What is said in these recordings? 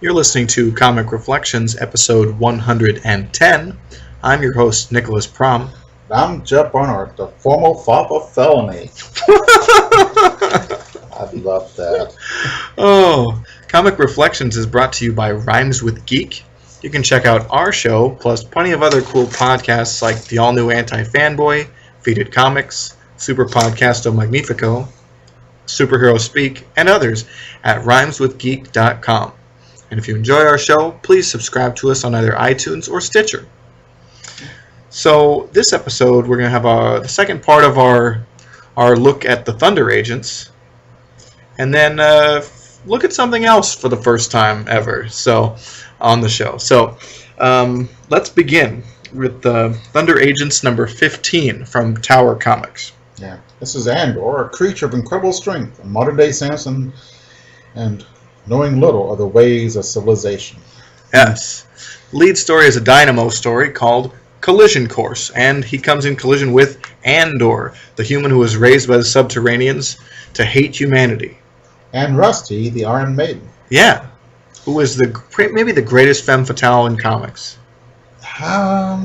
You're listening to Comic Reflections, episode 110. I'm your host, Nicholas Prom. I'm Jeff Barnard, the former father felony. I love that. Oh, Comic Reflections is brought to you by Rhymes with Geek. You can check out our show, plus plenty of other cool podcasts like the all-new Anti-Fanboy, Feated Comics, Super Podcasto Magnifico, Superhero Speak, and others at rhymeswithgeek.com. And if you enjoy our show, please subscribe to us on either iTunes or Stitcher. So this episode, we're going to have the second part of our look at the Thunder Agents, and then look at something else for the first time ever on the show. So let's begin with the Thunder Agents number 15 from Tower Comics. Yeah, this is Andor, a creature of incredible strength, a modern-day Samson, and knowing little of the ways of civilization. Yes. Lead story is a Dynamo story called Collision Course, and he comes in collision with Andor, the human who was raised by the Subterraneans to hate humanity. And Rusty, the Iron Maiden. Yeah. Who is maybe the greatest femme fatale in comics.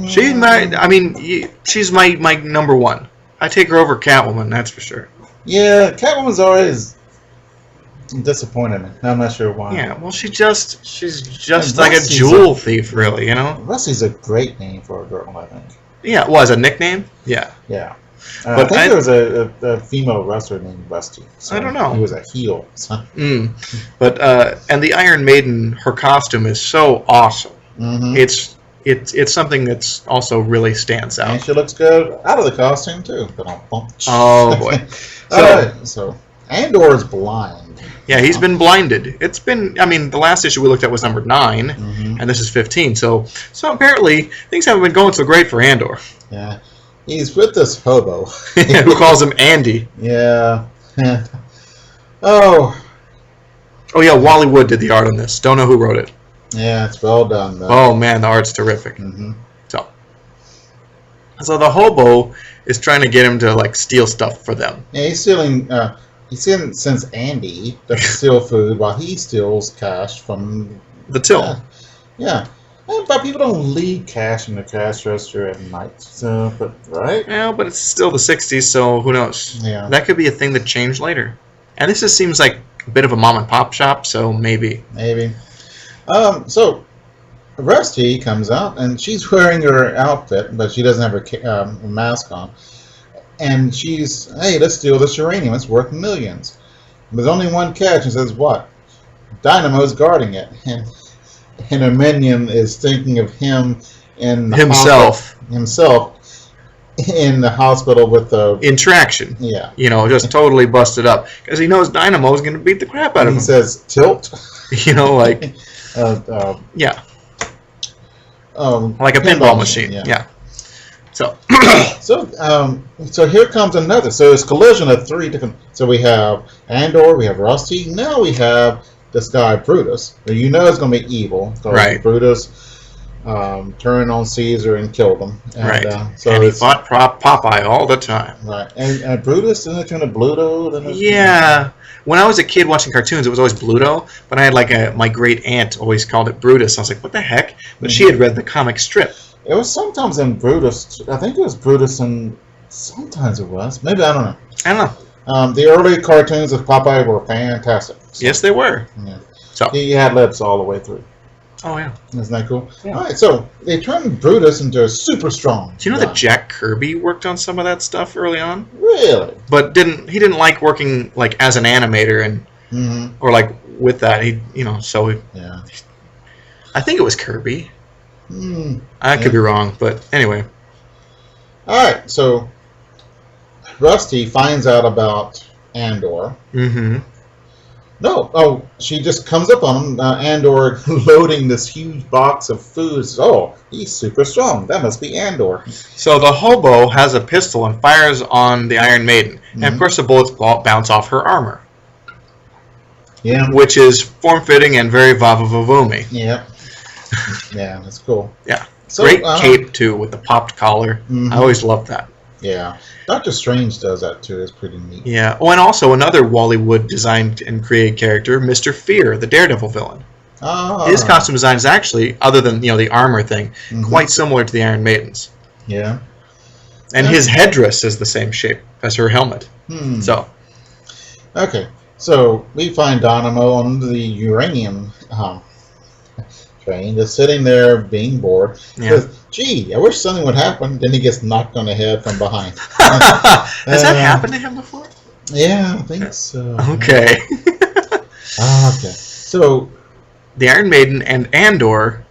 She's my number one. I take her over Catwoman, that's for sure. Yeah, Catwoman's always disappointed me. I'm not sure why. Yeah, well, she's just like a jewel thief, really, you know? Rusty's a great name for a girl, I think. Yeah, was a nickname? Yeah. Yeah. But I think there was a female wrestler named Rusty. So I don't know. He was a heel. So. But and the Iron Maiden, her costume is so awesome. Mm-hmm. It's something that's also really stands out. And she looks good out of the costume too. Oh boy! So Andor is blind. Yeah, he's been blinded. The last issue we looked at was number 9, and this is 15. So apparently things haven't been going so great for Andor. Yeah, he's with this hobo who calls him Andy. Yeah. Oh yeah, Wally Wood did the art on this. Don't know who wrote it. Yeah, it's well done, though. Oh, man, the art's terrific. Mm-hmm. So the hobo is trying to get him to, steal stuff for them. Yeah, he's stealing... he sends Andy to steal food while he steals cash from... the till. Yeah. But people don't leave cash in the cash register at night. Right? Yeah, but it's still the 60s, so who knows? Yeah. That could be a thing that changed later. And this just seems like a bit of a mom-and-pop shop, so maybe. Maybe. So Rusty comes out, and she's wearing her outfit, but she doesn't have her mask on. And she's, hey, let's steal this uranium. It's worth millions. There's only one catch, and says, what? Dynamo's guarding it. And her minion is thinking of him in the himself in the hospital with the... Interaction. Yeah. Just totally busted up. Because he knows Dynamo's going to beat the crap out of him. He says, tilt. Yeah. Like a pinball machine. Yeah. So. So here comes another. So it's collision of 3 different. So we have Andor, we have Rusty. Now we have this guy Brutus. You know it's going to be evil. Right. Brutus turned on Caesar and killed him. And, right. And he fought Popeye all the time. Right. And Brutus, isn't it turn to Bluto? Yeah. When I was a kid watching cartoons, it was always Bluto, but I had my great aunt always called it Brutus. I was like, what the heck? But she had read the comic strip. It was sometimes in Brutus. I think it was Brutus, and sometimes it was. Maybe, I don't know. The early cartoons of Popeye were fantastic. So, yes, they were. Yeah. So he had lips all the way through. Oh, yeah. Isn't that cool? Yeah. All right, so they turned Brutus into a super strong. Do you know that Jack Kirby worked on some of that stuff early on? Really? But he didn't like working as an animator and or with that. Yeah. I think it was Kirby. I could be wrong, but anyway. All right, so Rusty finds out about Andor. Mm-hmm. No, she just comes up on him, Andor loading this huge box of food. Oh, he's super strong. That must be Andor. So the hobo has a pistol and fires on the Iron Maiden. And of course the bullets bounce off her armor. Yeah. Which is form-fitting and very vava-vavoomy. Yeah. Yeah, that's cool. Yeah. So, great cape, too, with the popped collar. I always loved that. Yeah. Doctor Strange does that, too. It's pretty neat. Yeah. Oh, and also another Wally Wood designed and created character, Mr. Fear, the Daredevil villain. His costume design is actually, other than the armor thing, quite similar to the Iron Maiden's. Yeah. And his headdress is the same shape as her helmet. So. Okay, so we find Dynamo on the uranium train, just sitting there being bored. He says, "Gee, I wish something would happen." Then he gets knocked on the head from behind. Has that happened to him before? Yeah, I think so. Okay. Okay, so the Iron Maiden and Andor.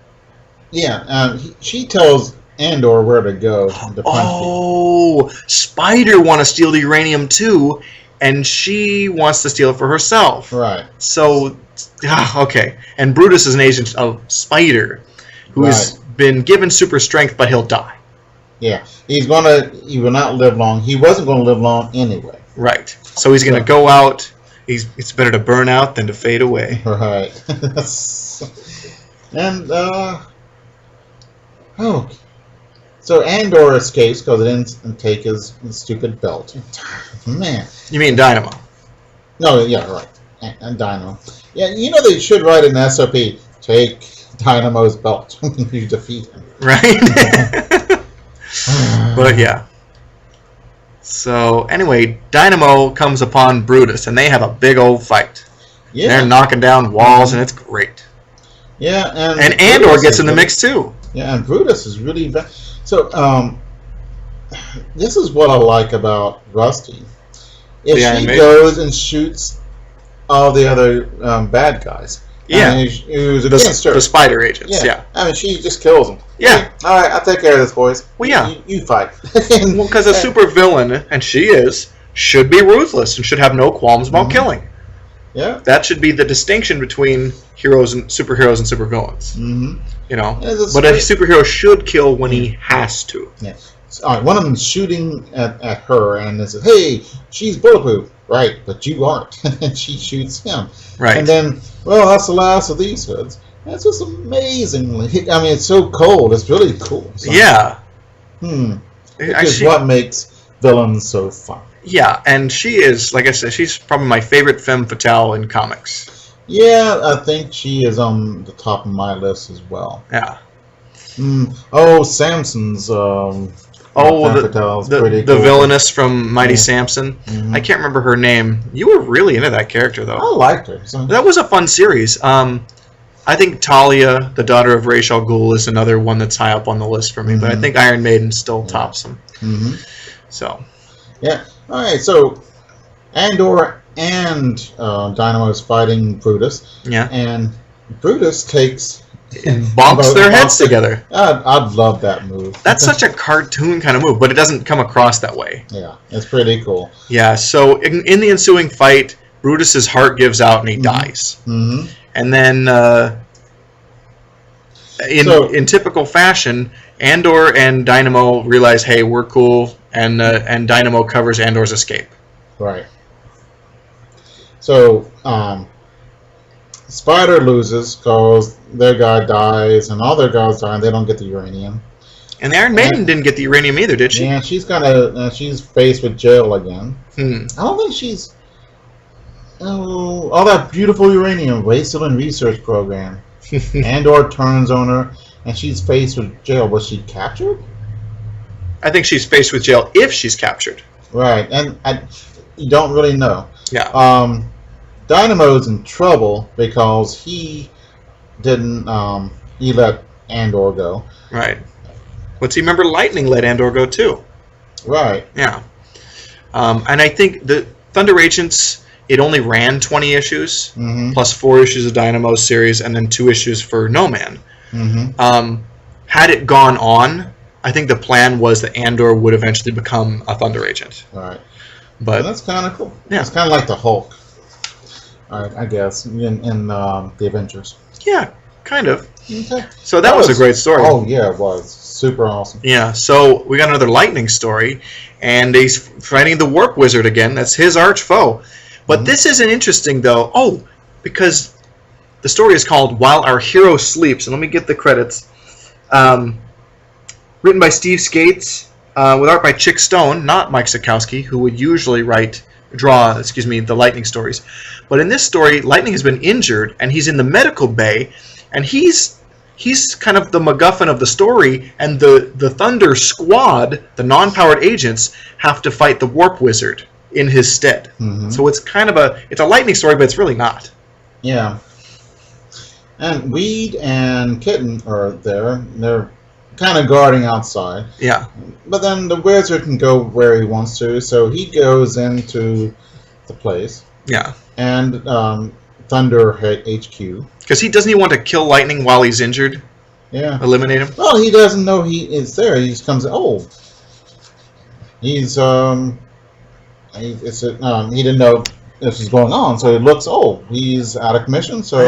Yeah, she tells Andor where to go to punch people. Spider want to steal the uranium too, and she wants to steal it for herself. Right. So, okay. And Brutus is an agent of Spider, who's been given super strength, but he'll die. Yeah, he will not live long. He wasn't going to live long anyway. Right. So he's going to go out. It's better to burn out than to fade away. Right. And so Andor escapes because it didn't take his stupid belt. Man. You mean Dynamo? No, yeah, right. And Dynamo. Yeah, they should write an SOP. Take Dynamo's belt. You defeat him. Right? But yeah. So anyway, Dynamo comes upon Brutus, and they have a big old fight. Yeah. They're knocking down walls, and it's great. Yeah, and Andor gets in the mix too. Yeah, and Brutus is really bad. So, this is what I like about Rusty. If she goes and shoots all the other bad guys, who's against her, the Spider agents. Yeah, I mean, she just kills them. Yeah. All right, I'll take care of this, boys. Well, yeah, you fight. Well, because a super villain, and she should be ruthless and should have no qualms about killing. Yeah, that should be the distinction between heroes and superheroes and supervillains. But a superhero should kill when he has to. Yeah. All right, one of them shooting at her, and they says, "Hey, she's bulletproof." Right, but you aren't. And she shoots him. Right. And then, well, that's the last of these hoods. That's just amazingly. I mean, it's so cold. It's really cool. Yeah. Which is what makes villains so fun. Yeah, and she is, like I said, she's probably my favorite femme fatale in comics. Yeah, I think she is on the top of my list as well. Yeah. Samson's the villainess from Mighty Samson. I can't remember her name. You were really into that character, though. I liked her. So. That was a fun series. I think Talia, the daughter of Ra's al Ghul, is another one that's high up on the list for me. But I think Iron Maiden still tops them. So. Yeah. All right. So, Andor and Dynamo is fighting Brutus. Yeah. And Brutus takes. And bonks their heads together. I'd love that move. That's such a cartoon kind of move, but it doesn't come across that way. Yeah, it's pretty cool. Yeah, so in the ensuing fight, Brutus's heart gives out and he dies. And then, in typical fashion, Andor and Dynamo realize, hey, we're cool, and Dynamo covers Andor's escape. Right. So, Spider loses because their guy dies, and all their guys die, and they don't get the uranium. And the Iron Maiden didn't get the uranium either, did she? Yeah, she's she's faced with jail again. I don't think she's. Oh, all that beautiful uranium wasted in research program. Andor turns on her, and she's faced with jail. Was she captured? I think she's faced with jail if she's captured. Right, and you don't really know. Yeah. Dynamo's in trouble because he didn't. He let Andor go. Right. But see, remember, Lightning let Andor go too. Right. Yeah. And I think the Thunder Agents, it only ran 20 issues, plus 4 issues of Dynamo's series, and then 2 issues for No Man. Had it gone on, I think the plan was that Andor would eventually become a Thunder Agent. Right. But that's kind of cool. Yeah. It's kind of like the Hulk. I guess in the Avengers. Yeah, kind of. Okay. So that was a great story. Oh yeah, it was super awesome. Yeah. So we got another Lightning story, and he's fighting the Warp Wizard again. That's his arch foe. But this isn't interesting though. Oh, because the story is called "While Our Hero Sleeps," and let me get the credits. Written by Steve Skates, with art by Chick Stone, not Mike Sekowsky, who would usually write draw the Lightning stories. But in this story, Lightning has been injured, and he's in the medical bay, and he's kind of the MacGuffin of the story, and the Thunder Squad, the non-powered agents, have to fight the Warp Wizard in his stead. Mm-hmm. So it's kind of it's a Lightning story, but it's really not. Yeah. And Weed and Kitten are there. They're kind of guarding outside. Yeah. But then the wizard can go where he wants to, so he goes into the place. Yeah. And Thunder HQ. Because doesn't he want to kill Lightning while he's injured? Yeah. Eliminate him? Well, he doesn't know he is there. He just comes, he's, he didn't know this was going on, so he looks, he's out of commission, so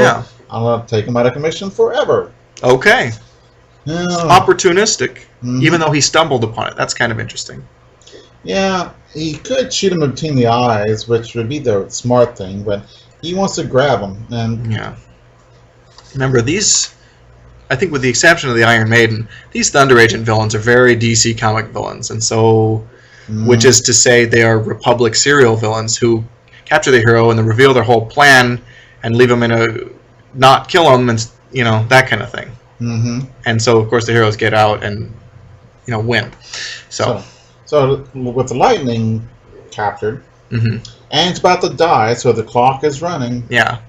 I'm going to take him out of commission forever. Okay. Yeah. Opportunistic, even though he stumbled upon it. That's kind of interesting. Yeah, he could shoot him between the eyes, which would be the smart thing, but he wants to grab him. And yeah. Remember, I think with the exception of the Iron Maiden, these Thunder Agent villains are very DC comic villains, and so, which is to say they are Republic serial villains who capture the hero and then reveal their whole plan and leave them not kill them, and that kind of thing. Mm-hmm. And so, of course, the heroes get out and win. So with the Lightning captured, and it's about to die, so the clock is running. Yeah.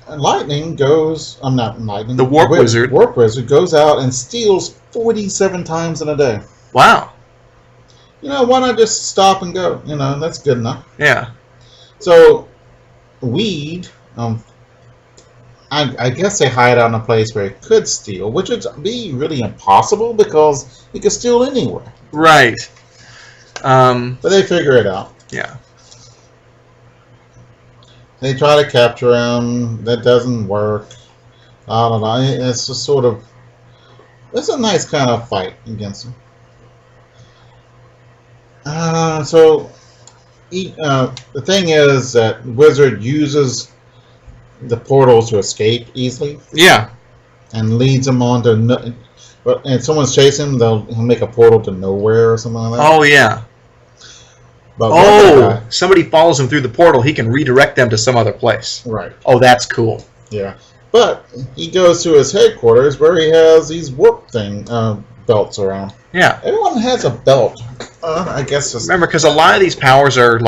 And Lightning goes. I'm not Lightning. The Warp Wizard. Warp Wizard goes out and steals 47 times in a day. Wow. Why not just stop and go? That's good enough. Yeah. So, Weed. I guess they hide out in a place where he could steal, which would be really impossible because he could steal anywhere. Right. But they figure it out. Yeah. They try to capture him. That doesn't work. I don't know. It's just sort of... It's a nice kind of fight against him. The thing is that Wizard uses the portals to escape easily. Yeah. And leads them on to... But if someone's chasing him, he'll make a portal to nowhere or something like that. Oh, yeah. But somebody follows him through the portal, he can redirect them to some other place. Right. Oh, that's cool. Yeah. But he goes to his headquarters where he has these warp belts around. Yeah. Everyone has a belt. I guess just... Remember, because a lot of these powers are,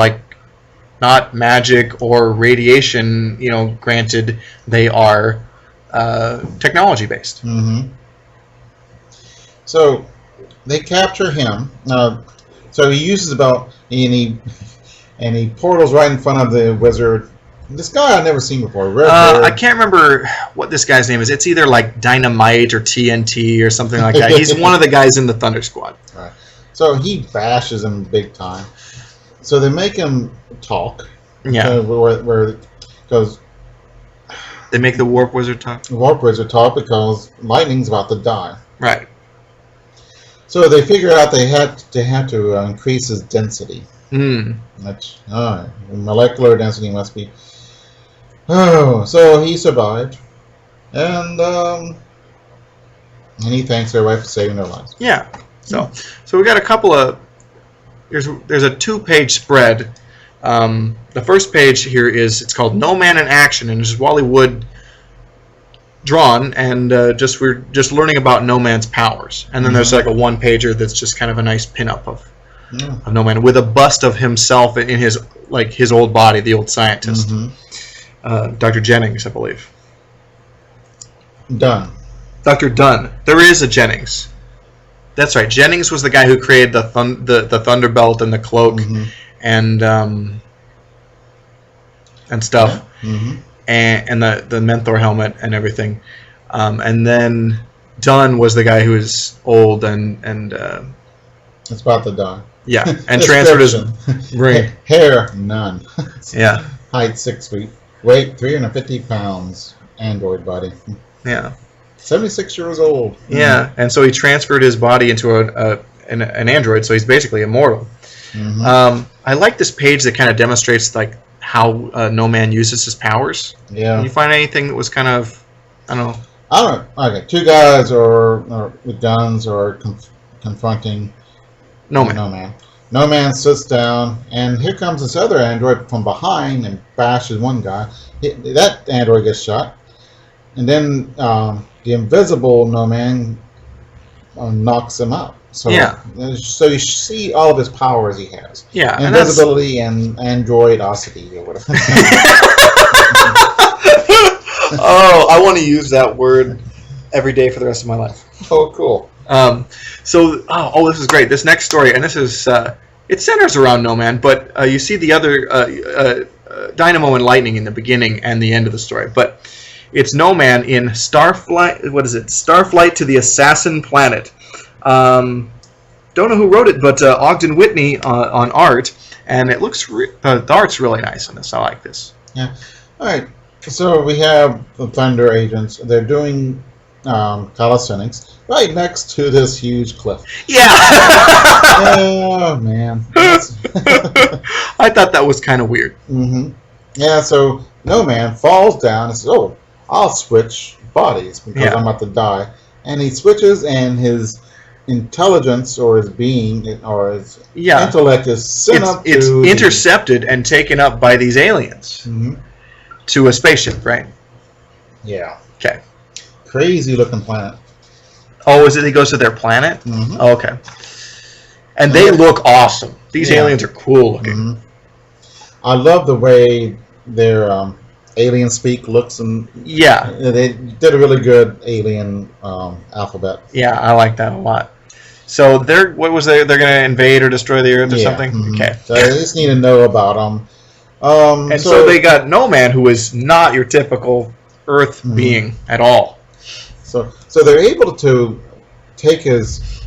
not magic or radiation, granted. They are technology-based. Mm-hmm. So, they capture him. So he uses the belt, and he portals right in front of the wizard. This guy I've never seen before. I can't remember what this guy's name is. It's either Dynamite or TNT or something like that. He's one of the guys in the Thunder Squad. Right. So he bashes him big time. So they make him talk. Yeah. Because they make the Warp Wizard talk. The Warp Wizard talk because Lightning's about to die. Right. So they figured out they had to increase his density. Which, molecular density must be. So he survived, and he thanks everybody for saving their lives. Yeah. So we got a couple of. There's a 2-page spread. The first page here it's called No Man in Action, and it's Wally Wood drawn, and we're just learning about No Man's powers. And then there's a 1-pager that's just kind of a nice pinup of No Man with a bust of himself in his old body, the old scientist, Dr. Jennings, I believe. Done. Dr. Dunn. There is a Jennings. That's right. Jennings was the guy who created the Thunderbelt and the cloak and stuff. Yeah. And the Mentor helmet and everything. And then Dunn was the guy who was old and it's about to die. Yeah, and transferred his brain. Hair, none. Yeah. Height 6 feet. Weight 350 pounds. Android body. Yeah. 76 years old. Yeah, and so he transferred his body into an android, so he's basically immortal. I like this page that kind of demonstrates how No Man uses his powers. Yeah. Can you find anything that was kind of, I don't know. Okay, 2 guys are with guns or confronting No Man. No Man sits down, and here comes this other android from behind and bashes one guy. That android gets shot, and then the invisible No Man knocks him out. So, so you see all of his powers he has. Yeah, invisibility and androidosity or whatever. Oh, I want to use that word every day for the rest of my life. Oh, cool. This is great. This next story, and this is it centers around No Man, but you see the other Dynamo and Lightning in the beginning and the end of the story. But it's No Man in Starflight. What is it? Starflight to the Assassin Planet. Don't know who wrote it, but Ogden Whitney on art, and it looks the art's really nice in this. I like this. Yeah. All right. So we have the Thunder agents. They're doing calisthenics right next to this huge cliff. Yeah. Oh man. I thought that was kind of weird. Mm-hmm. Yeah. So No Man falls down and says, "Oh, I'll switch bodies because I'm about to die." And he switches, and his intelligence or his being or his intellect is sent up to... It's intercepted and taken up by these aliens to a spaceship, right? Yeah. Okay. Crazy looking planet. Oh, is it he goes to their planet? Mm-hmm. Oh, okay. And they look awesome. These aliens are cool looking. Mm-hmm. I love the way their alien speak looks, and they did a really good alien alphabet. Yeah, I like that a lot. So they're going to invade or destroy the Earth or something? Mm-hmm. Okay. So they just need to know about them. And so they got No Man, who is not your typical Earth being at all. So they're able to take his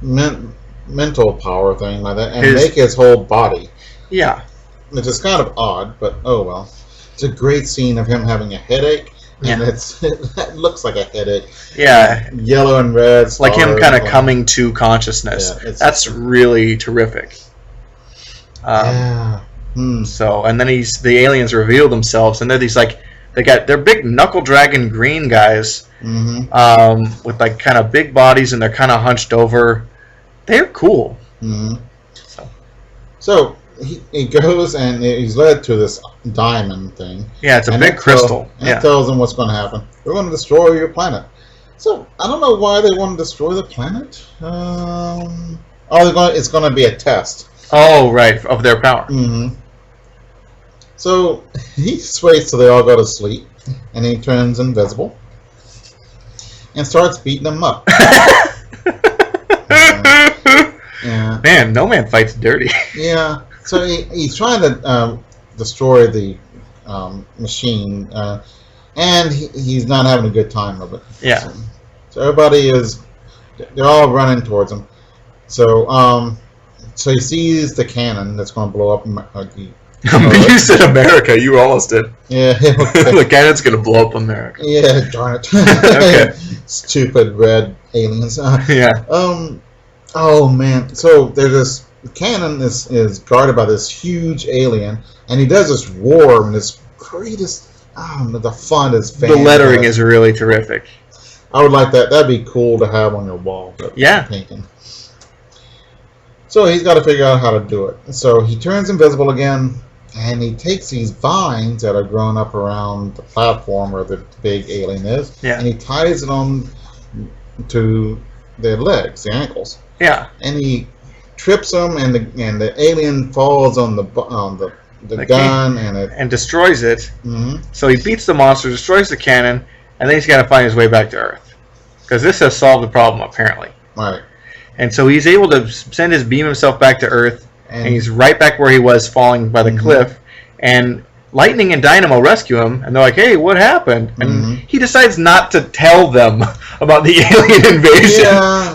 mental power thing like that and make his whole body. Yeah. Which is kind of odd, but oh well. It's a great scene of him having a headache, and it looks like a headache. Yeah. Yellow and red. Like him kind of coming to consciousness. Yeah, that's really terrific. So, and then the aliens reveal themselves, and they're these they're big knuckle dragon green guys, with like kind of big bodies, and they're kind of hunched over. They're cool. Mm-hmm. So he goes and he's led to this diamond thing. Yeah, it's a big crystal. It tells him what's going to happen. We're going to destroy your planet. So I don't know why they want to destroy the planet. It's going to be a test. Oh, right, of their power. Mm-hmm. So he waits till they all go to sleep, and he turns invisible and starts beating them up. Man, No Man fights dirty. Yeah. So he's trying to destroy the machine, and he's not having a good time of it. Yeah. So everybody they're all running towards him. So he sees the cannon that's going to blow up. You said America. You almost did. Yeah. The cannon's going to blow up America. Yeah, darn it. Okay. Stupid red aliens. Yeah. Oh man. So there's this cannon is guarded by this huge alien, and he does this roar, and this greatest. The font is fantastic. The lettering is really terrific. I would like that. That'd be cool to have on your wall. Painting. So he's got to figure out how to do it. So he turns invisible again, and he takes these vines that are grown up around the platform where the big alien is, and he ties it on to their legs, the ankles. Yeah. And he trips them, and the alien falls on the gun and destroys it. Mm-hmm. So he beats the monster, destroys the cannon, and then he's got to find his way back to Earth, because this has solved the problem apparently. Right. And so he's able to send his beam himself back to Earth, and he's right back where he was, falling by the cliff. And Lightning and Dynamo rescue him, and they're like, "Hey, what happened?" And he decides not to tell them about the alien invasion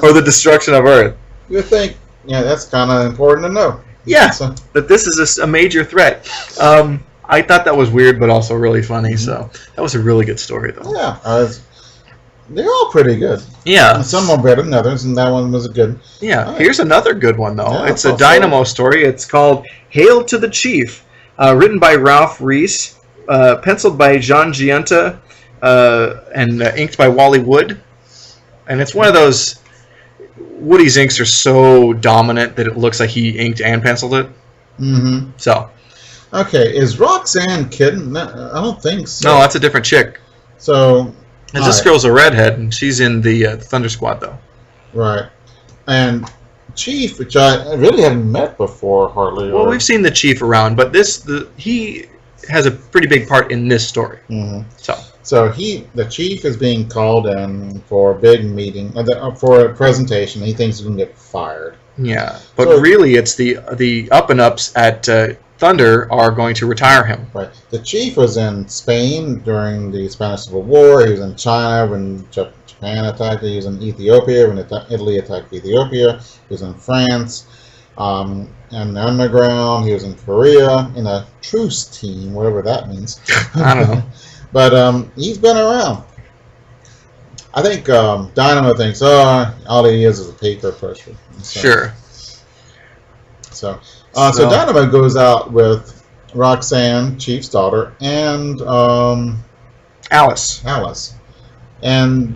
or the destruction of Earth. You think, that's kind of important to know. Yeah, that this is a major threat. I thought that was weird, but also really funny. So that was a really good story, though. Yeah, they're all pretty good. Yeah, some are better than others, and that one was good. Yeah, here's another good one though. It's a Dynamo story. It's called "Hail to the Chief," written by Ralph Reese, penciled by Jean Giunta, and inked by Wally Wood. And it's one of those. Woody's inks are so dominant that it looks like he inked and penciled it. Mm-hmm. So. Okay, is Roxanne kidding? No, I don't think so. No, that's a different chick. So. This girl's a redhead, and she's in the Thunder Squad, though. Right. And Chief, which I really haven't met before, hardly. Well, we've seen the Chief around, but he has a pretty big part in this story. Mm-hmm. So the Chief is being called in for a big meeting, for a presentation. He thinks he's going to get fired. Yeah, but really, it's the up and ups at Thunder are going to retire him. Right. The Chief was in Spain during the Spanish Civil War. He was in China when Japan attacked. He was in Ethiopia when Italy attacked Ethiopia. He was in France. In the underground. He was in Korea in a truce team, whatever that means. I don't know. But he's been around. I think Dynamo thinks, all he is a paper pusher. Sure. So Dynamo goes out with Roxanne, Chief's daughter, and Alice. And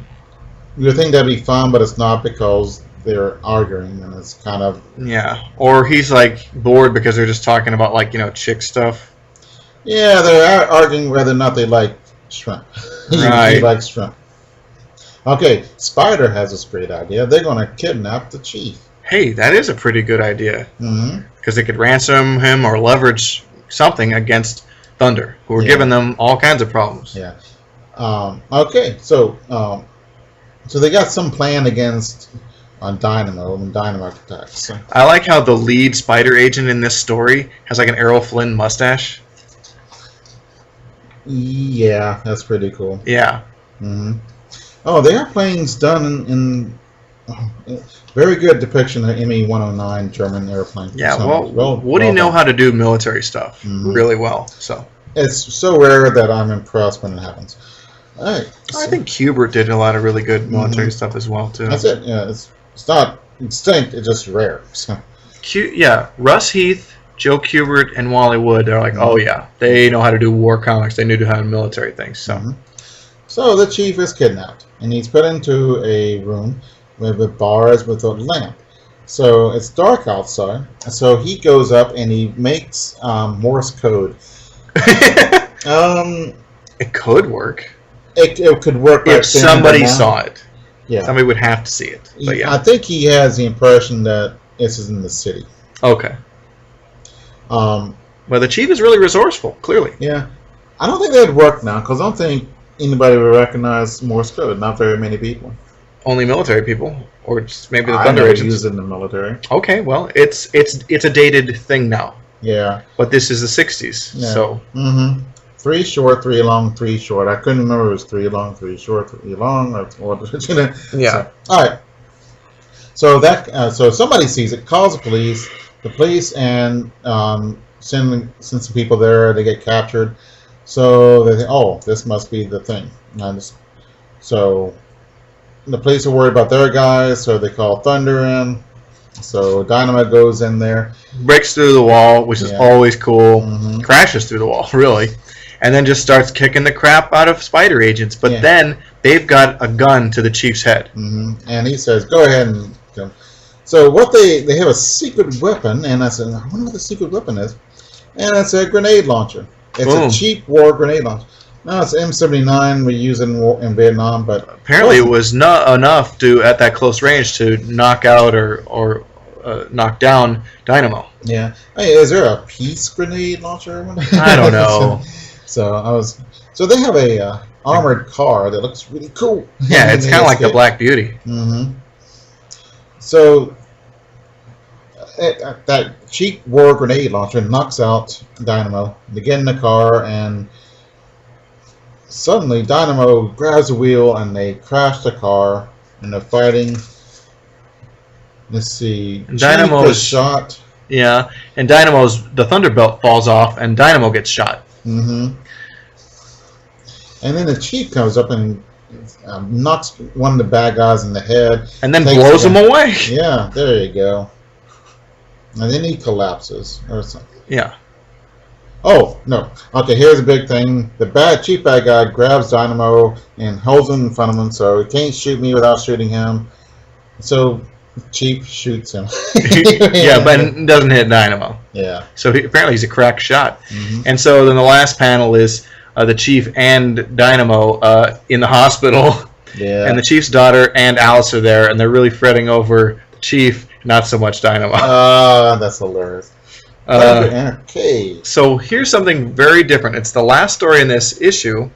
you think that'd be fun, but it's not because they're arguing, and it's kind of... Yeah. Or he's, like, bored because they're just talking about, like, chick stuff. Yeah, they're arguing whether or not they like shrimp. Right. He likes shrimp. Okay, Spider has this great idea. They're going to kidnap the Chief. Hey, that is a pretty good idea. Mm-hmm. Because they could ransom him or leverage something against Thunder, who were giving them all kinds of problems. Yeah. Okay, so they got some plan against Dynamo when Dynamo attacks. So. I like how the lead Spider agent in this story has like an Errol Flynn mustache. Yeah, that's pretty cool. Yeah. Mm-hmm. Oh, the airplane's done in very good depiction of ME-109 German airplane. Yeah, Woody know how to do military stuff really well. So it's so rare that I'm impressed when it happens. All right, I think Hubert did a lot of really good military stuff as well too. That's it. Yeah, it's not extinct. It's just rare. So. Yeah, Russ Heath, Joe Kubert, and Wally Wood. They're like, oh yeah, they know how to do war comics. They knew how to do military things. So, so the Chief is kidnapped and he's put into a room with bars with a lamp. So it's dark outside. So he goes up and he makes Morse code. It could work. It could work if somebody saw it. Yeah, somebody would have to see it. But yeah, I think he has the impression that this is in the city. Okay. Well, the Chief is really resourceful. Clearly. Yeah, I don't think that'd work now because I don't think anybody would recognize Morse code. Not very many people. Only military people, or just maybe the Thunder agents. Used in the military. Okay, well, it's a dated thing now. Yeah. But this is the '60s, so. 3 short, 3 long, 3 short. I couldn't remember if it was 3 long, 3 short, 3 long, or Yeah. So, all right. So so somebody sees it, calls the police. The police and send some people there. They get captured. So they think, oh, this must be the thing. So the police are worried about their guys, so they call Thunder in. So Dynamo goes in there. Breaks through the wall, which is always cool. Crashes through the wall, really. And then just starts kicking the crap out of Spider agents. But then they've got a gun to the Chief's head. And he says, go ahead and kill him. So what they have a secret weapon, and I said, I wonder what the secret weapon is. And it's a grenade launcher. It's a cheap war grenade launcher. No, it's M79 we use in Vietnam, but apparently it was not enough to at that close range to knock out or knock down Dynamo. Yeah. Hey, is there a peace grenade launcher? I don't know. So they have a armored car that looks really cool. Yeah, it's kind of like the Black Beauty. So that cheap war grenade launcher knocks out Dynamo. They get in the car and suddenly Dynamo grabs the wheel and they crash the car and they're fighting. Let's see. Dynamo's shot. Yeah, and the Thunderbelt falls off and Dynamo gets shot. And then the Chief comes up and knocks one of the bad guys in the head. And then blows him away. Yeah, there you go. And then he collapses or something. Yeah. Oh, no. Okay, here's the big thing. The chief bad guy grabs Dynamo and holds him in front of him, so he can't shoot me without shooting him. So Chief shoots him. Yeah, but it doesn't hit Dynamo. Yeah. So apparently he's a crack shot. Mm-hmm. And so then the last panel is the Chief and Dynamo in the hospital. Yeah. And the Chief's daughter and Alice are there, and they're really fretting over the Chief, not so much Dynamo. That's hilarious. Okay. So here's something very different. It's the last story in this issue.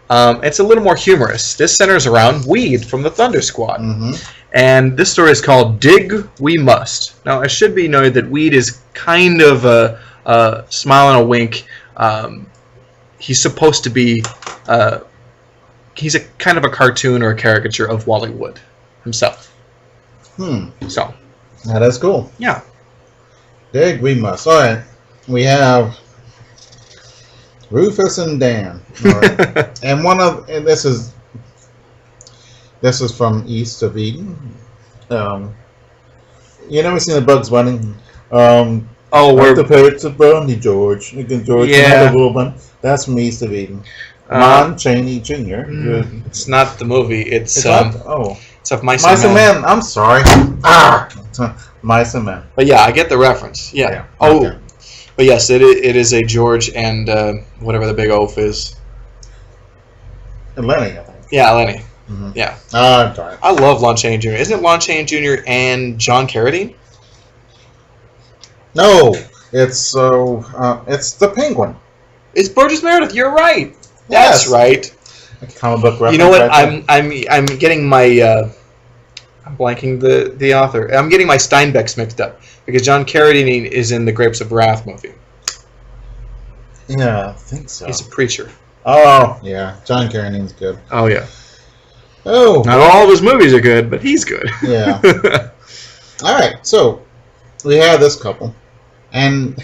It's a little more humorous. This centers around Weed from the Thunder Squad. Mm-hmm. And this story is called Dig We Must. Now, it should be noted that Weed is kind of a smile and a wink. He's supposed to be... he's a kind of a cartoon or a caricature of Wally Wood himself. So. That's cool. Yeah. Dig we must. All right. We have Rufus and Dan. All right. and this is from East of Eden. You never seen the Bugs Bunny? Where the Pirates of Bonnie George. George Yeah. That's from East of Eden. Lon Chaney Jr. It's not the movie. It's of Mice and Men. I'm sorry. Mice and Men. But yeah, I get the reference. Yeah. Okay. But yes, it is a George and whatever the big oaf is. And Lenny, I think. Yeah, Lenny. Mm-hmm. Yeah. Darn. I love Lon Chaney Jr. Isn't it Lon Chaney Jr. and John Carradine? No, it's the Penguin. It's Burgess Meredith. You're right. Yes. That's right. A comic book reference. You know what? Right I'm getting my I'm blanking the author. I'm getting my Steinbecks mixed up because John Carradine is in the Grapes of Wrath movie. Yeah, I think so. He's a preacher. Oh, yeah. John Carradine's good. Oh yeah. Oh. Not all of his movies are good, but he's good. Yeah. All right. So we have this couple, and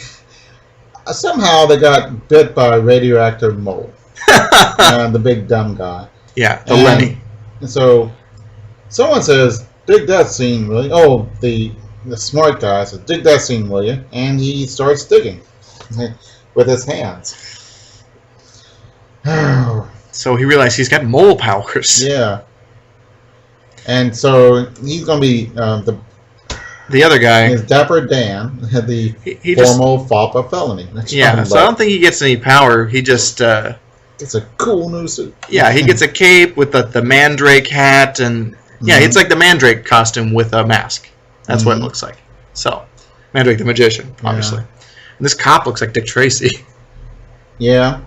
somehow they got bit by a radioactive mole. The big dumb guy. Yeah, Lenny. And so someone says, dig that scene, will you? Oh, the smart guy says, dig that scene, will you? And he starts digging with his hands. So he realized he's got mole powers. Yeah. And so he's going to be the other guy. Is Dapper Dan, the he formal FOPA felony. Yeah, so I don't think he gets any power. He just... it's a cool new suit. Yeah, he gets a cape with the Mandrake hat, and yeah, it's like the Mandrake costume with a mask. That's what it looks like. So, Mandrake the Magician, obviously. And this cop looks like Dick Tracy. Yeah,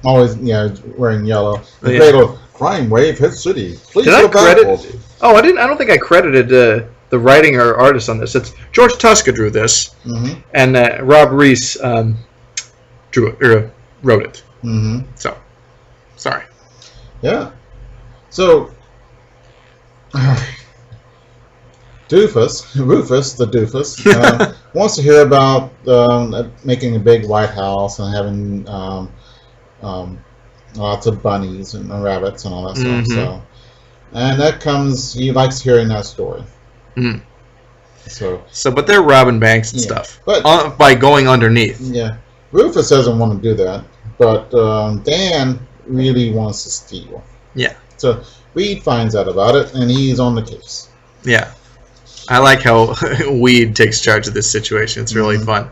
always wearing yellow. The great old crime wave hits city. Please Did I credit? Oh, I didn't. I don't think I credited the writing or artist on this. It's George Tuska drew this, and Rob Reese drew it or wrote it. So. Sorry. Yeah. So, Rufus the doofus, wants to hear about making a big White House and having lots of bunnies and rabbits and all that stuff. So, he likes hearing that story. So, but they're robbing banks and stuff, but by going underneath. Yeah, Rufus doesn't want to do that, but Dan really wants to steal. Yeah. So Weed finds out about it, and he's on the case. Yeah. I like how Weed takes charge of this situation. It's really fun.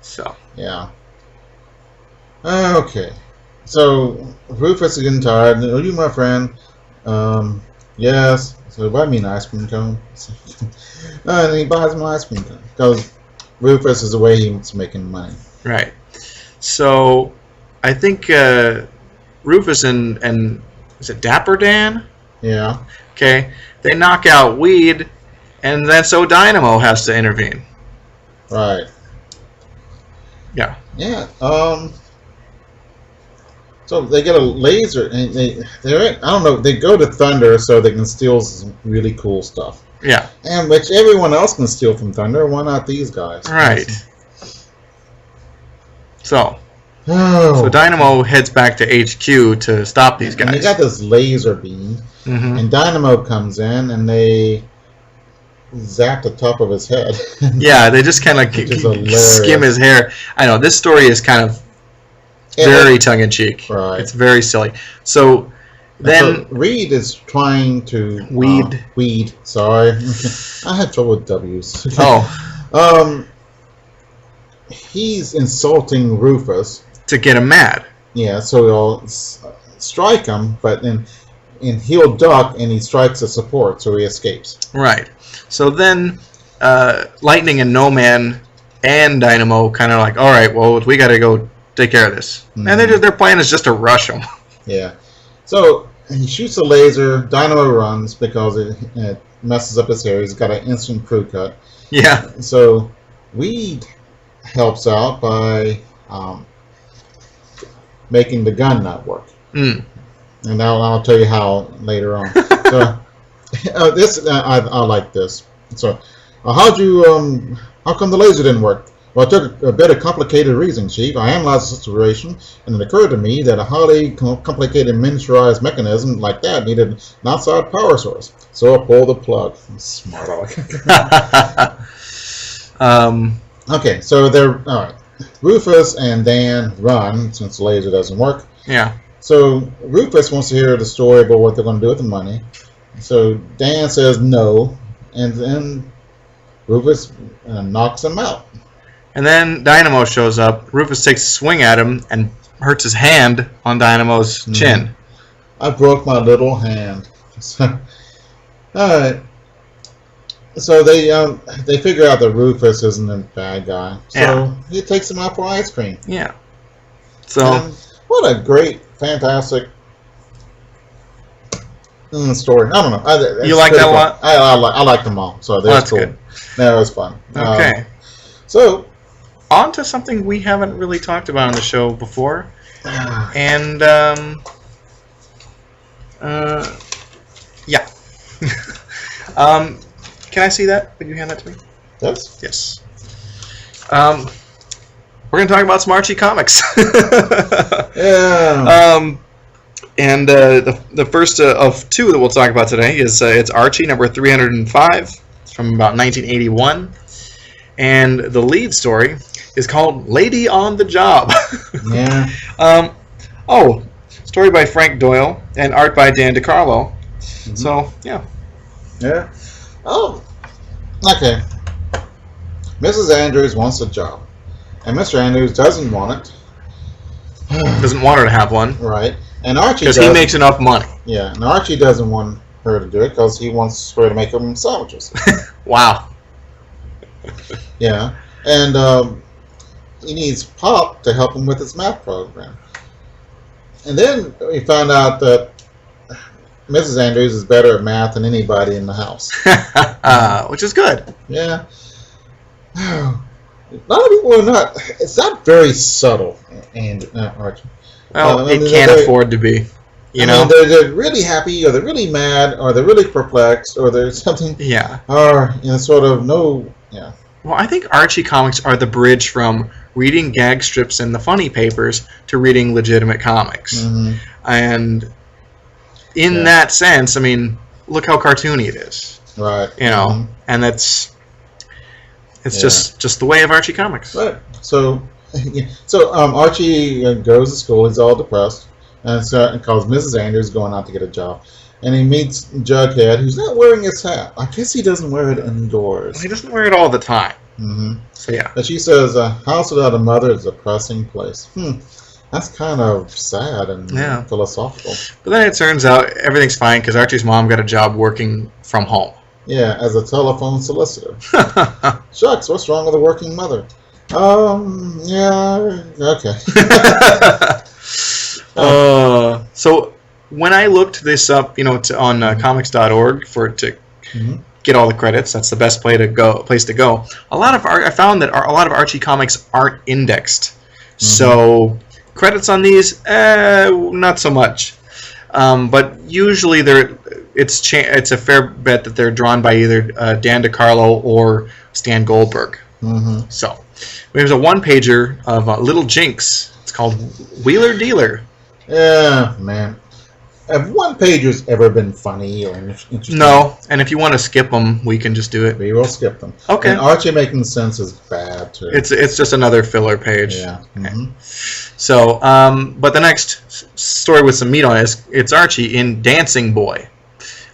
So. Yeah. Okay. So Rufus is getting tired. Are you my friend? Yes. So buy me an ice cream cone. And he buys him an ice cream cone because Rufus is the way he's making money. Right. So I think Rufus and is it Dapper Dan? Yeah. Okay. They knock out Weed, and then so Dynamo has to intervene. Right. Yeah. Yeah. So they get a laser, and they're I don't know. They go to Thunder so they can steal some really cool stuff. Yeah. And which everyone else can steal from Thunder. Why not these guys? Right. So. Oh. So Dynamo heads back to HQ to stop these guys. And they got this laser beam, and Dynamo comes in, and they zap the top of his head. Yeah, they just kind of skim his hair. I know, this story is kind of very tongue-in-cheek. Right. It's very silly. So Then so Reed is trying to Weed. Sorry, I had trouble with W's. Oh, He's insulting Rufus. to get him mad. Yeah, so he'll strike him, but then he'll duck and he strikes a support, so he escapes. Right. So then, Lightning and No Man and Dynamo kind of like, all right, well, we got to go take care of this. Mm-hmm. And their plan is just to rush him. Yeah. So he shoots a laser. Dynamo runs because it messes up his hair. He's got an instant crew cut. Yeah. So Weed helps out by making the gun not work. Mm. And I'll tell you how later on. So I like this. So how come the laser didn't work? Well, it took a bit of complicated reasoning, Chief. I analyzed the situation, and it occurred to me that a highly complicated miniaturized mechanism like that needed an outside power source. So I pulled the plug. Smart aleck. Okay, so they're all right. Rufus and Dan run since the laser doesn't work. Yeah. So Rufus wants to hear the story about what they're going to do with the money. So Dan says no, and then Rufus knocks him out. And then Dynamo shows up. Rufus takes a swing at him and hurts his hand on Dynamo's chin. I broke my little hand. So, all right. So they figure out that Rufus isn't a bad guy. So he takes him out for ice cream. Yeah. So And what a great, fantastic story. I don't know. You like that a lot? I like them all. So that's cool. good. That was fun. Okay. So on to something we haven't really talked about on the show before. And yeah. Can I see that? Would you hand that to me? yes. Yes. We're gonna talk about some Archie comics. Yeah. And the first of two that we'll talk about today is it's Archie number 305. It's from about 1981, and the lead story is called "Lady on the Job." Yeah. Story by Frank Doyle and art by Dan DiCarlo. Mm-hmm. So yeah. Yeah. Oh. Okay. Mrs. Andrews wants a job, and Mr. Andrews doesn't want it. Doesn't want her to have one. Right. And Archie because he makes enough money. Yeah, and Archie doesn't want her to do it because he wants her to make him sandwiches. Wow. Yeah, and he needs Pop to help him with his math program. And then we found out that Mrs. Andrews is better at math than anybody in the house. Which is good. Yeah. A lot of people are not. It's not very subtle, and Archie. Well, it can't afford to be. You know, they're really happy, or they're really mad, or they're really perplexed, or there's something. Yeah. Or sort of no. Yeah. Well, I think Archie comics are the bridge from reading gag strips in the funny papers to reading legitimate comics. Mm-hmm. And in that sense, I mean, look how cartoony it is. Right. You know, and it's just the way of Archie comics. Right. So Archie goes to school. He's all depressed, and calls Mrs. Andrews going out to get a job. And he meets Jughead, who's not wearing his hat. I guess he doesn't wear it indoors. He doesn't wear it all the time. Mm-hmm. So yeah. But she says, "A house without a mother is a depressing place." That's kind of sad and philosophical. But then it turns out everything's fine because Archie's mom got a job working from home. Yeah, as a telephone solicitor. Shucks, what's wrong with a working mother? Yeah, okay. So when I looked this up, on comics.org to get all the credits, that's the best place to go. I found that a lot of Archie comics aren't indexed, so credits on these, not so much. But usually it's a fair bet that they're drawn by either Dan DiCarlo or Stan Goldberg. Mm-hmm. So there's a one-pager of Little Jinx. It's called Wheeler Dealer. Yeah, man. Have one-pagers ever been funny or interesting? No, and if you want to skip them, we can just do it. We will skip them. Okay. And Archie making sense is bad, too. It's just another filler page. Yeah. Okay. So, but the next story with some meat on it, it's Archie in Dancing Boy.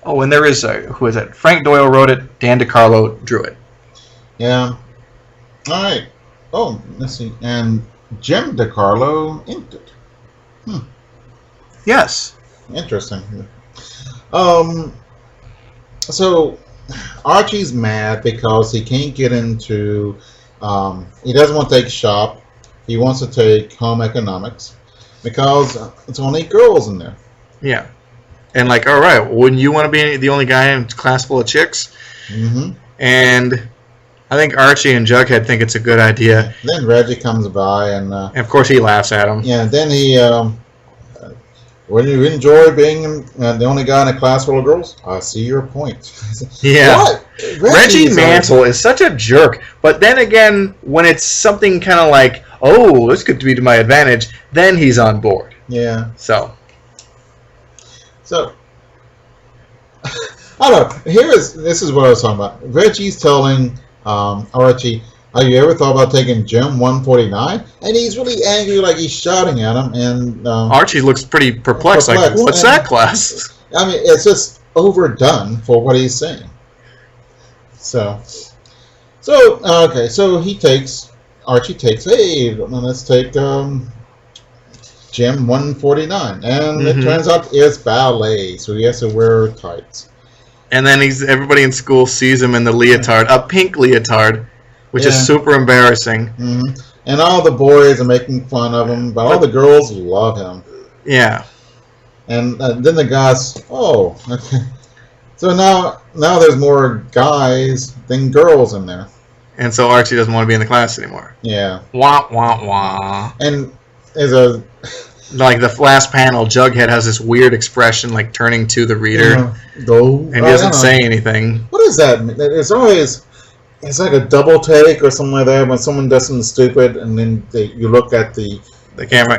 Oh, and there is, who is it? Frank Doyle wrote it, Dan DiCarlo drew it. Yeah. All right. Oh, let's see. And Jim DiCarlo inked it. Yes. Interesting. So Archie's mad because he can't get into. He doesn't want to take shop. He wants to take home economics because it's only girls in there. Yeah. And like, all right, wouldn't you want to be the only guy in a class full of chicks? Mm-hmm. And I think Archie and Jughead think it's a good idea. Then Reggie comes by and of course he laughs at him. Yeah. Then he. When you enjoy being the only guy in a class full of girls, I see your point. Yeah. What? Reggie Mantle is such a jerk. But then again, when it's something kind of like, oh, this could be to my advantage, then he's on board. Yeah. So, I don't know. This is what I was talking about. Reggie's telling Archie, have you ever thought about taking Gem 149? And he's really angry, like he's shouting at him. And Archie looks pretty perplexed. Like, what's that class? I mean, it's just overdone for what he's saying. So okay. So Archie takes, hey, let's take Gem 149, and it turns out it's ballet, so he has to wear tights. And then everybody in school sees him in the leotard, a pink leotard. Which is super embarrassing. Mm-hmm. And all the boys are making fun of him, but all the girls love him. Yeah. And then the guys, oh, okay. So now there's more guys than girls in there. And so Archie doesn't want to be in the class anymore. Yeah. Wah, wah, wah. And there's a... Like the last panel, Jughead has this weird expression, like turning to the reader. And he doesn't say anything. What does that mean? It's always... It's like a double take or something like that when someone does something stupid, and then you look at the camera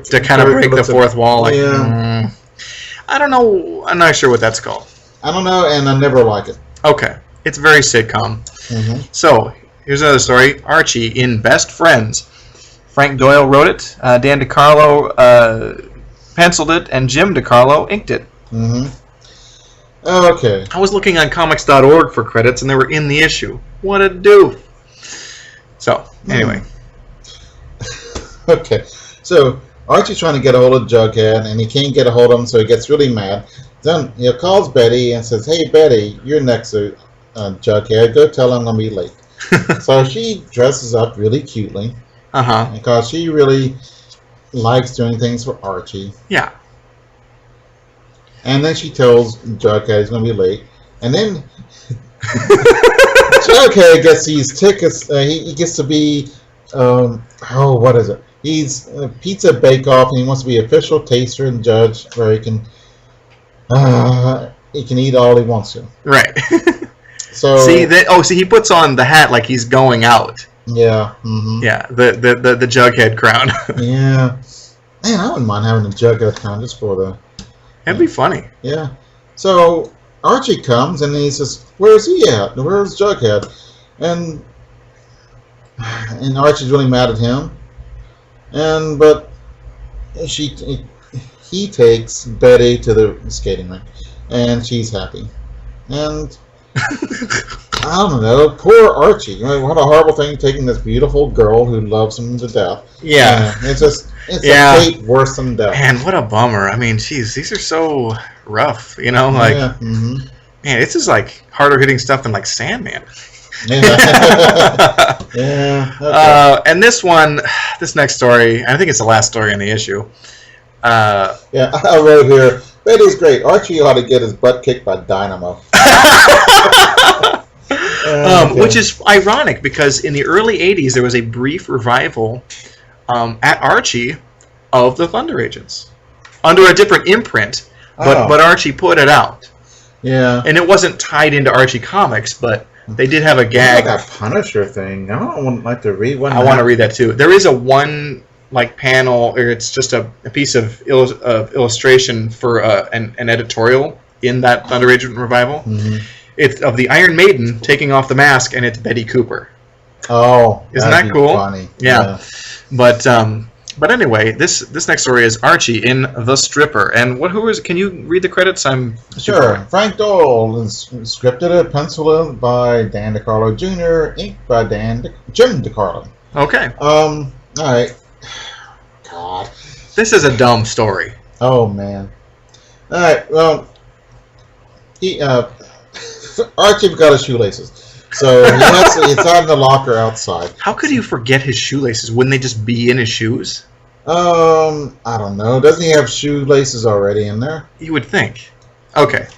to kind of break the fourth wall. Like, I don't know. I'm not sure what that's called. I don't know, and I never like it. Okay, it's very sitcom. Mm-hmm. So here's another story: Archie in Best Friends. Frank Doyle wrote it. Dan DiCarlo penciled it, and Jim DiCarlo inked it. Mm-hmm. Okay. I was looking on comics.org for credits, and they were in the issue. What a doof. So, anyway. Okay. So, Archie's trying to get a hold of Jughead, and he can't get a hold of him, so he gets really mad. Then he calls Betty and says, hey, Betty, you're next to Jughead. Go tell him I'm going to be late. So, she dresses up really cutely. Uh-huh. Because she really likes doing things for Archie. Yeah. And then she tells Jughead he's going to be late. And then Jughead gets these tickets. He gets to be, what is it? He's a pizza bake-off, and he wants to be official taster and judge where he can eat all he wants to. Right. So see, he puts on the hat like he's going out. Yeah. Mm-hmm. Yeah, the Jughead crown. Yeah. Man, I wouldn't mind having a Jughead crown just for the... That'd be funny. Yeah. So Archie comes and he says, "Where's he at? Where's Jughead?" And Archie's really mad at him. But he takes Betty to the skating rink, and she's happy. And I don't know, poor Archie. What a horrible thing, taking this beautiful girl who loves him to death. Yeah. It's a fate worse than death. Man, what a bummer. I mean, geez, these are so rough, like, yeah. Mm-hmm. Man, this is like harder hitting stuff than like Sandman. Yeah. Yeah. Okay. And this next story, I think it's the last story in the issue. Yeah, I wrote here, Betty's great. Archie ought to get his butt kicked by Dynamo. Okay. Which is ironic because in the early 80s there was a brief revival at Archie of the Thunder Agents under a different imprint, but Archie put it out. Yeah. And it wasn't tied into Archie Comics, but they did have a gag. That Punisher thing. I don't like to read one. I want to read that too. There is a one like panel, or it's just a piece of illustration for an editorial in that Thunder Agent revival. Mm-hmm. It's of the Iron Maiden taking off the mask, and it's Betty Cooper. Oh, isn't that cool? Funny. Yeah. But anyway, this next story is Archie in The Stripper. And who is? Can you read the credits? Sure. Frank Doyle is scripted and penciled by Dan DeCarlo Jr., inked by Jim DeCarlo. Okay. All right. God. This is a dumb story. Oh man. All right. Well, Archie forgot his shoelaces. So it's out in the locker outside. How could you forget his shoelaces? Wouldn't they just be in his shoes? I don't know. Doesn't he have shoelaces already in there? You would think. Okay.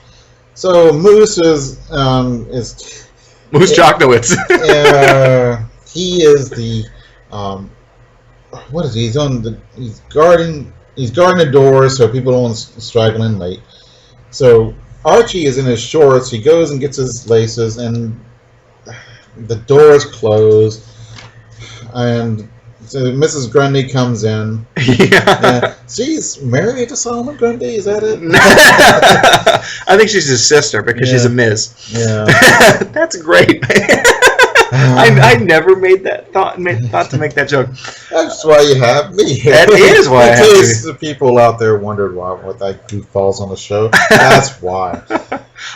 So Moose is Moose Jochnowitz. He is the what is he? He's guarding the doors so people don't straggle in late. So Archie is in his shorts. He goes and gets his laces, and the door is closed, and so Mrs. Grundy comes in. Yeah. She's married to Solomon Grundy, is that it? I think she's his sister because she's a Ms. Yeah. That's great. I never made that thought to make that joke. That's why you have me. That is why I have In case the people out there wondered what that goofballs on the show, that's why.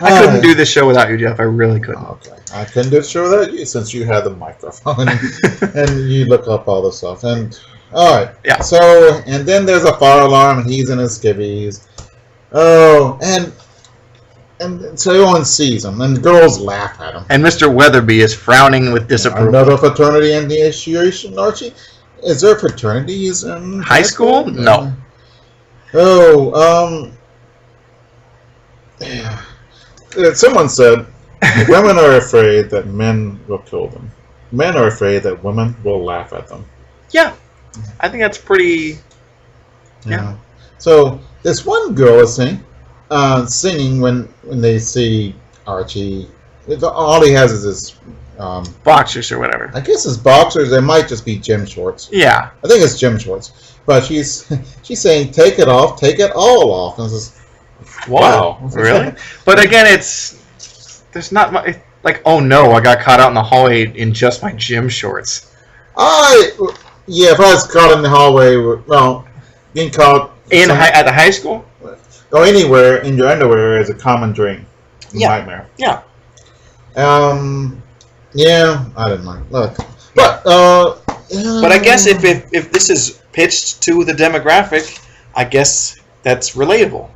I couldn't do this show without you, Jeff. I really couldn't. Okay. I couldn't do the show without you since you had the microphone and you look up all the stuff. And all right. Yeah. So and then there's a fire alarm and he's in his skivvies. Oh, and so everyone sees him and the girls laugh at him. And Mr. Weatherby is frowning with disapproval. Another fraternity initiation, Archie? Is there fraternities in high school? No. Oh, someone said, women are afraid that men will kill them. Men are afraid that women will laugh at them. Yeah. I think that's pretty... Yeah. So, this one girl is singing when they see Archie. All he has is his... boxers or whatever. I guess his boxers. They might just be gym shorts. Yeah. I think it's gym shorts. But she's saying, take it off, take it all off. And it's just, wow. Really? But again, there's not much... Like, oh no, I got caught out in the hallway in just my gym shorts. If I was caught in the hallway, well, being caught... At the high school? Or anywhere in your underwear is a common dream. Nightmare. Yeah. Yeah, I didn't mind. Look. But I guess if this is pitched to the demographic, I guess that's relatable.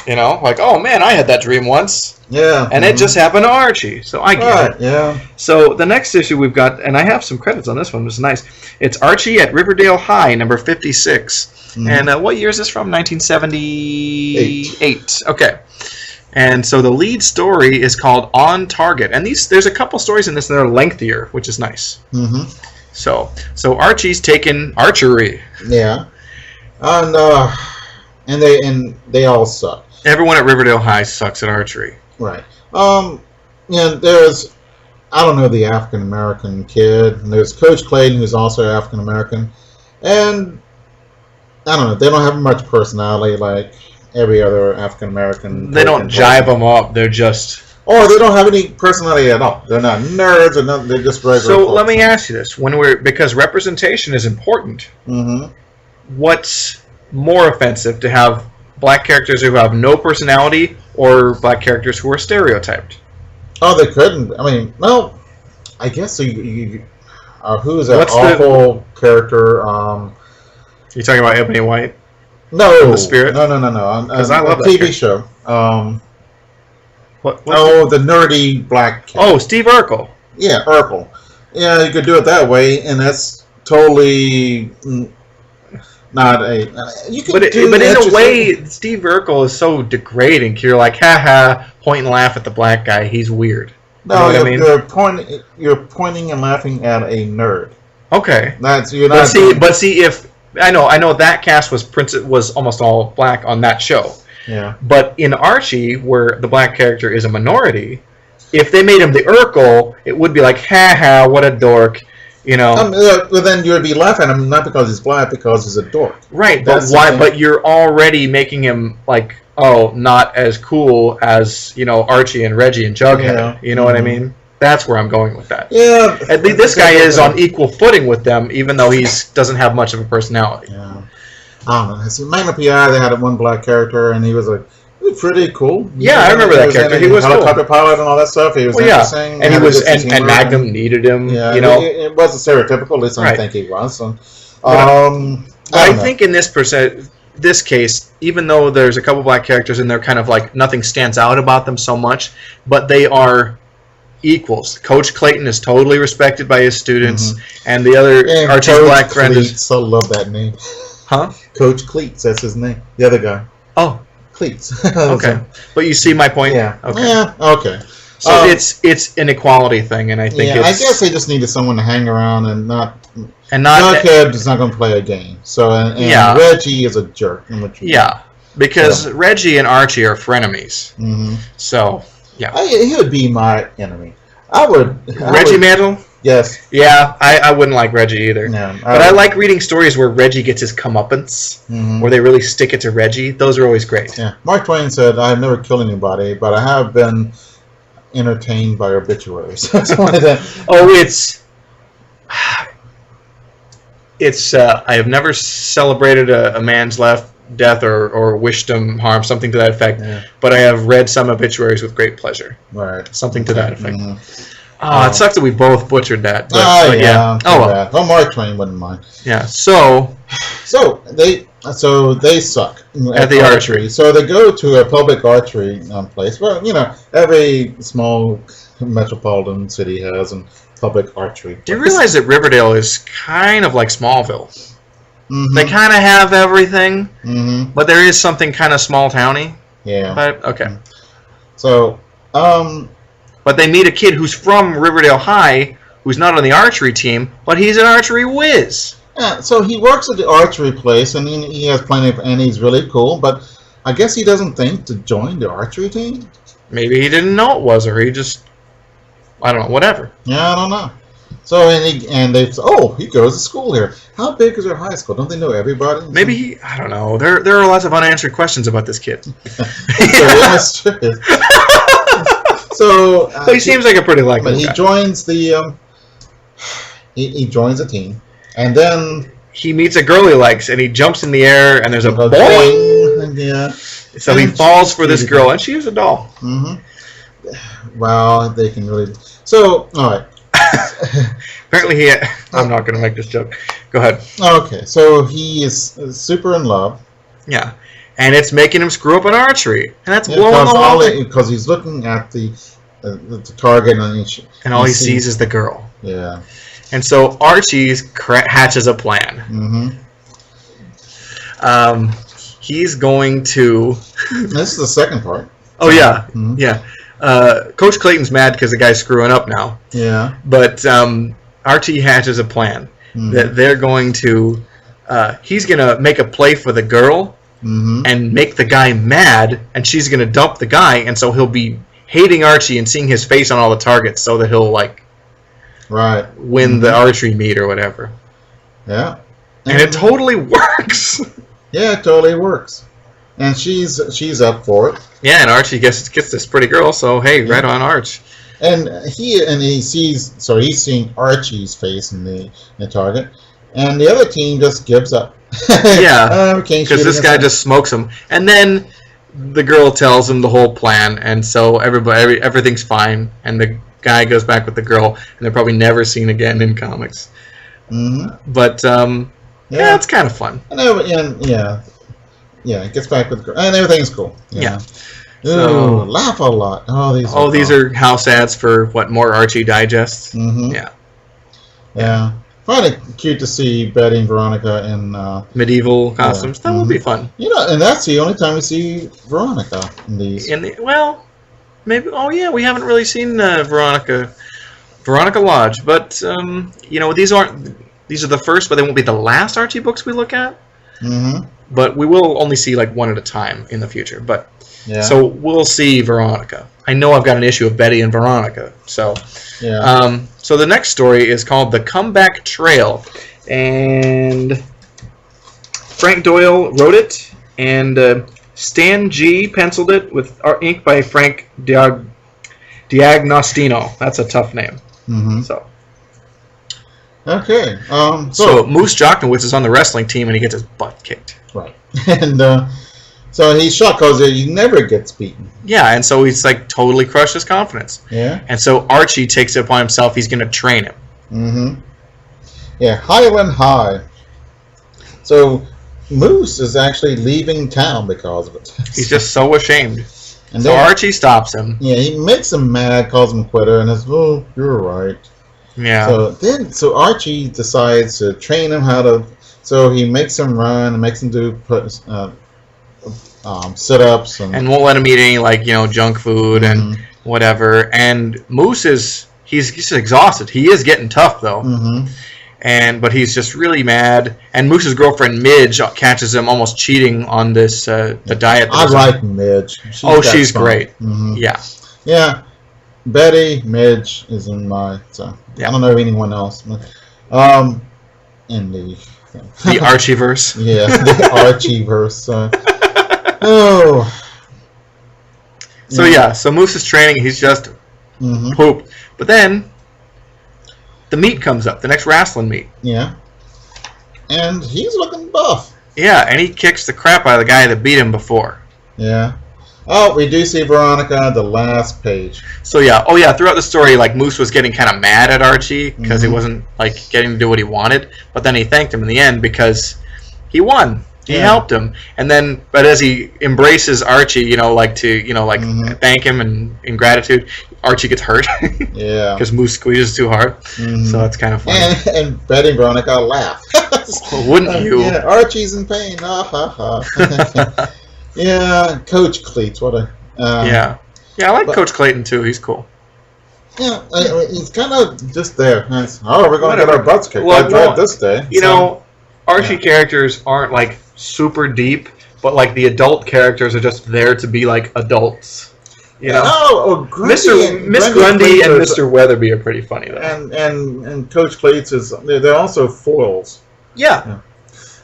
You know, like, oh man, I had that dream once. Yeah. And it just happened to Archie. So I get it. Yeah. So the next issue we've got, and I have some credits on this one, which is nice. It's Archie at Riverdale High, number 56. Mm-hmm. And what year is this from? 1978. Okay. And so the lead story is called On Target. And there's a couple stories in this that are lengthier, which is nice. Mm-hmm. So Archie's taken archery. Yeah. And they all suck. Everyone at Riverdale High sucks at archery. Right. There's, I don't know, the African American kid. And there's Coach Clayton, who's also African American. And I don't know, they don't have much personality like every other African American. They don't jive them up. They're just... Or they don't have any personality at all. They're not nerds or nothing. They're just regular So folks. let me ask you this. Because representation is important, what's more offensive, to have black characters who have no personality or black characters who are stereotyped? Oh, they couldn't. I mean, well, I guess you who's that What's awful character? You talking about Ebony White? No, The Spirit? No. Because I love that TV character. show. What's the nerdy black kid. Oh, Steve Urkel. Yeah, Urkel. Yeah, you could do it that way, and that's totally not a. You can But in a way, Steve Urkel is so degrading. You're like, point and laugh at the black guy. He's weird. No, you know what I mean? You're pointing and laughing at a nerd. Okay. You're not. But see, if I know that cast was almost all black on that show. Yeah. But in Archie, where the black character is a minority, if they made him the Urkel, it would be like, what a dork. You know, well, then you would be laughing at him not because he's black, because he's a dork. right? That's But why? the thing. But you're already making him like, oh, not as cool as Archie and Reggie and Jughead. Yeah. You know what I mean? That's where I'm going with that. Yeah. At least this guy is on equal footing with them, even though he doesn't have much of a personality. Yeah. I don't know. See, Magnum PI, they had one black character, and he was like pretty cool. Yeah, I remember that character. He was helicopter cool. pilot and all that stuff. He was interesting. And he had a was, good sense of and humor, Magnum needed him. Yeah, You know, it wasn't stereotypical. At least I Right. think he was. So, I think in this case, even though there's a couple black characters and they're kind of like nothing stands out about them so much, but they are equals. Coach Clayton is totally respected by his students, and the other and Archie's Coach black friend is, Cleats, I love that name. huh? Coach Cleats, that's his name. The other guy. Oh, Cleats. okay. But you see my point? Yeah. Okay. Yeah, okay. So it's an equality thing, and I think I guess they just needed someone to hang around and not. Jughead is not going to play a game. So and Reggie is a jerk. Yeah, because Reggie and Archie are frenemies. Mm-hmm. So yeah, he would be my enemy. Reggie Mantle. Yes. Yeah, I wouldn't like Reggie either. No, but I like reading stories where Reggie gets his comeuppance, where they really stick it to Reggie. Those are always great. Yeah. Mark Twain said, "I have never killed anybody, but I have been entertained by obituaries." Something like that. Oh, it's I have never celebrated a man's death or wished him harm, something to that effect. Yeah. But I have read some obituaries with great pleasure. Right. Something to that effect. Oh, it sucks that we both butchered that. But, yeah. Oh well. Well, Mark Twain wouldn't mind. Yeah. So they suck at the archery. So they go to a public archery place. Well, every small metropolitan city has a public archery place. Do you realize that Riverdale is kind of like Smallville? Mm-hmm. They kind of have everything, but there is something kind of small towny. Yeah. But okay. So, but they meet a kid who's from Riverdale High, who's not on the archery team, but he's an archery whiz. Yeah, so he works at the archery place, and he has and he's really cool, but I guess he doesn't think to join the archery team? Maybe he didn't know it was, or he just, I don't know, whatever. Yeah, I don't know. So, he goes to school here. How big is their high school? Don't they know everybody? Maybe I don't know. There are lots of unanswered questions about this kid. So he seems like a pretty likable guy. He joins the he joins a team, and then he meets a girl he likes, and he jumps in the air, and there's a boing. Yeah. So he falls for this girl, and she is a doll. Mm-hmm. Wow, they can really. So all right. Apparently I'm not going to make this joke. Go ahead. Okay, so he is super in love. Yeah. And it's making him screw up an archery, and that's blowing the whole thing. Because he's looking at the target, and all he sees is the girl. Yeah. And so Archie hatches a plan. Mm-hmm. He's going to. This is the second part. Oh yeah, yeah. Coach Clayton's mad because the guy's screwing up now. Yeah. But Archie hatches a plan that they're going to. He's gonna make a play for the girl. And make the guy mad, and she's going to dump the guy, and so he'll be hating Archie and seeing his face on all the targets so that he'll, win the archery meet or whatever. Yeah. And it totally works. Yeah, it totally works. And she's up for it. Yeah, and Archie gets this pretty girl, so hey, right on Arch. And he's seeing Archie's face in the target, and the other team just gives up. Yeah, because this guy just smokes him, and then the girl tells him the whole plan, and so everything's fine, and the guy goes back with the girl, and they're probably never seen again in comics. But it's kind of fun. It gets back with the girl, and everything's cool. Yeah. So, laugh a lot. These are house ads for more Archie digests. Yeah. Kind of cute to see Betty and Veronica in medieval costumes. That would be fun. And that's the only time we see Veronica in these. Maybe. Oh yeah, we haven't really seen Veronica Lodge, but these are the first, but they won't be the last Archie books we look at. but we will only see like one at a time in the future. But Yeah. so we'll see Veronica. I know I've got an issue of Betty and Veronica. So so the next story is called The Comeback Trail, and Frank Doyle wrote it, and Stan G penciled it with ink by Frank D'Agostino. That's a tough name. Mm-hmm. So. Okay. So Moose Jocknowitz is on the wrestling team, and he gets his butt kicked. Right. And so he's shocked because he never gets beaten. Yeah, and so he's like totally crushed his confidence. Yeah. And so Archie takes it upon himself. He's going to train him. Mm-hmm. Yeah, Highland High. So Moose is actually leaving town because of it. He's just so ashamed. And so then, Archie stops him. Yeah, he makes him mad, calls him a quitter, and says, "Oh, you're right." Yeah. So Archie decides to train him how to. So he makes him run and makes him do sit-ups and won't let him eat any junk food and whatever. And Moose he's just exhausted. He is getting tough though. Mm-hmm. But he's just really mad. And Moose's girlfriend Midge catches him almost cheating on this the diet. I like Midge. She's great. Mm-hmm. Yeah. Yeah. Betty, Midge is in my. So yeah. I don't know anyone else. In the Archieverse. Yeah, the Archieverse. So Moose is training. He's just pooped. But then the meat comes up. The next wrestling meet. Yeah. And he's looking buff. Yeah, and he kicks the crap out of the guy that beat him before. Yeah. Oh, we do see Veronica, the last page. So throughout the story, Moose was getting kind of mad at Archie because he wasn't getting to do what he wanted. But then he thanked him in the end because he won. He helped him, but as he embraces Archie, thank him and in gratitude, Archie gets hurt. Yeah. Because Moose squeezes too hard. Mm-hmm. So it's kind of funny. And Betty and Veronica laugh. Well, wouldn't you? Yeah, Archie's in pain. Ha ha ha. Yeah, Coach Cleats, what a... yeah, I like Coach Clayton too. He's cool. Yeah, he's kind of just there. Nice. Oh, we're going to get our butts kicked. Well, I tried this day. Archie characters aren't super deep, but the adult characters are just there to be adults. Miss Grundy and Mr. Weatherby are pretty funny though. And Coach Cleats they're also foils. Yeah.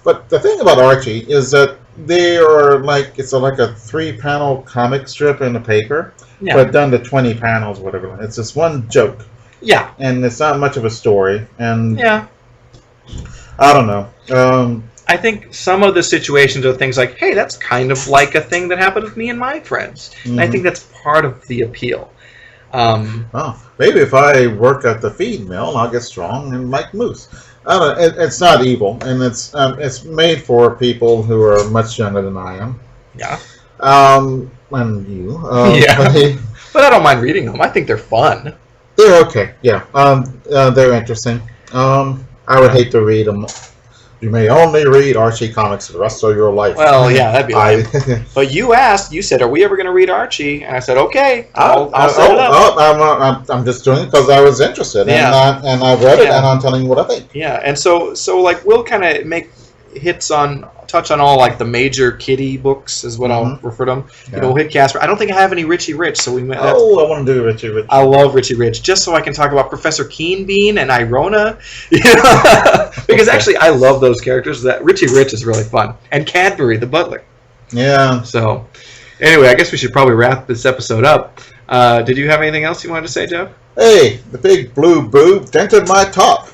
But the thing about Archie is that they are it's like a 3-panel comic strip in the paper, but done to 20 panels, whatever. It's just one joke. Yeah. And it's not much of a story. And yeah. I don't know. I think some of the situations are things like, hey, that's kind of like a thing that happened with me and my friends. Mm-hmm. And I think that's part of the appeal. Maybe if I work at the feed mill, I'll get strong and like Moose. I don't know. It's not evil, and it's made for people who are much younger than I am. Yeah. And you. Yeah. But I don't mind reading them. I think they're fun. They're okay. Yeah. They're interesting. I would hate to read them. You may only read Archie comics for the rest of your life. Well, yeah, that'd be lame. But you said, are we ever going to read Archie? And I said, okay, I'll set it up. I'm just doing it because I was interested. Yeah. And I read it, and I'm telling you what I think. Yeah, and so we'll kind of make touch on all the major kiddie books is what I'll refer to them. Yeah. We'll hit Casper. I don't think I have any Richie Rich, so we. I want to do Richie Rich. I love Richie Rich, just so I can talk about Professor Keenbean and Irona, because actually I love those characters. That Richie Rich is really fun, and Cadbury the butler. Yeah. So, anyway, I guess we should probably wrap this episode up. Did you have anything else you wanted to say, Jeff? Hey, the big blue boob dented my top.